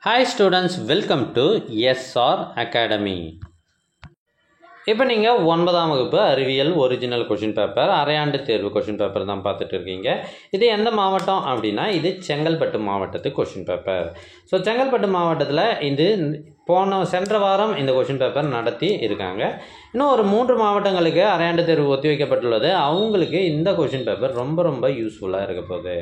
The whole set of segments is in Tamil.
Hi students, welcome to SR Academy. இப்போ நீங்கள் 9ஆம் வகுப்பு அறிவியல் ஒரிஜினல் கொஷின் பேப்பர் அரையாண்டு தேர்வு கொஷின் பேப்பர் தான் பார்த்துட்டு இருக்கீங்க. இது எந்த மாவட்டம் அப்படின்னா இது செங்கல்பட்டு மாவட்டத்து கொஷின் பேப்பர். ஸோ செங்கல்பட்டு மாவட்டத்தில் இது சென்ற வாரம் இந்த கொஷின் பேப்பர் நடத்தி இருக்காங்க. இன்னும் ஒரு 3 மாவட்டங்களுக்கு அரையாண்டு தேர்வு ஒத்தி வைக்கப்பட்டுள்ளது. அவங்களுக்கு இந்த கொஷின் பேப்பர் ரொம்ப யூஸ்ஃபுல்லாக இருக்க போகுது.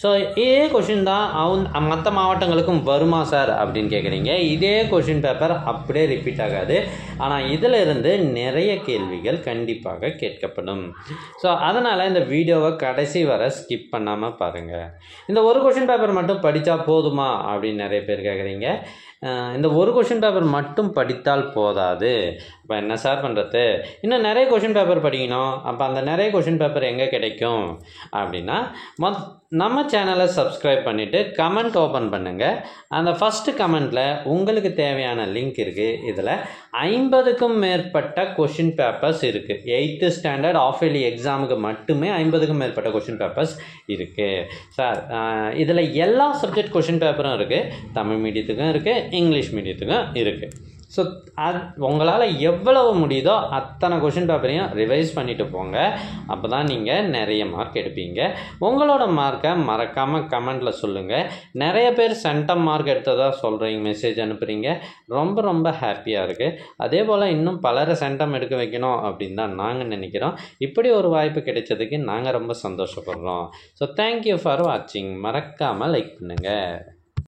ஸோ இதே கொஷின் தான் மற்ற மாவட்டங்களுக்கும் வருமா சார் அப்படின்னு கேட்குறீங்க. இதே கொஷின் பேப்பர் அப்படியே ரிப்பீட் ஆகாது. ஆனால் இதில் இருந்து நிறைய கேள்விகள் கண்டிப்பாக கேட்கப்படும். ஸோ அதனால் இந்த வீடியோவை கடைசி வரை ஸ்கிப் பண்ணாமல் பாருங்கள். இந்த ஒரு கொஷின் பேப்பர் மட்டும் படித்தா போதுமா அப்படின்னு நிறைய பேர் கேட்குறீங்க. இந்த ஒரு கொஷின் பேப்பர் மட்டும் படித்தால் போதாது. இப்போ என்ன சார் பண்ணுறது, இன்னும் நிறைய கொஷின் பேப்பர் படிக்கணும். அப்போ அந்த நிறைய கொஷின் பேப்பர் எங்கே கிடைக்கும் அப்படின்னா நம்ம சேனலை சப்ஸ்கிரைப் பண்ணிவிட்டு கமெண்ட் ஓப்பன் பண்ணுங்கள். அந்த ஃபஸ்ட்டு கமெண்ட்டில் உங்களுக்கு தேவையான லிங்க் இருக்குது. இதில் 50க்கும் மேற்பட்ட கொஷின் பேப்பர்ஸ் இருக்குது. 8th ஸ்டாண்டர்ட் ஆஃப் இயர்லி எக்ஸாமுக்கு மட்டுமே 50க்கும் மேற்பட்ட கொஷின் பேப்பர்ஸ் இருக்குது சார். இதில் எல்லா சப்ஜெக்ட் கொஷின் பேப்பரும் இருக்குது. தமிழ் மீடியத்துக்கும் இருக்குது, இங்கிலீஷ் மீடியத்துக்கும் இருக்குது. ஸோ உங்களால் எவ்வளவு முடியுதோ அத்தனை கொஷின் பேப்பரையும் ரிவைஸ் பண்ணிவிட்டு போங்க. அப்போ தான் நீங்கள் நிறைய மார்க் எடுப்பீங்க. உங்களோட மார்க்கை மறக்காமல் கமெண்டில் சொல்லுங்கள். நிறைய பேர் சென்டம் மார்க் எடுத்ததாக சொல்கிறீங்க, மெசேஜ் அனுப்புகிறீங்க. ரொம்ப ஹாப்பியாக இருக்குது. அதே போல் இன்னும் பலரை சென்டம் எடுக்க வைக்கணும் அப்படின்னு தான் நாங்கள் நினைக்கிறோம். இப்படி ஒரு வாய்ப்பு கிடைச்சதுக்கு நாங்கள் ரொம்ப சந்தோஷப்படுறோம். ஸோ தேங்க்யூ ஃபார் வாட்சிங். மறக்காமல் லைக் பண்ணுங்கள்.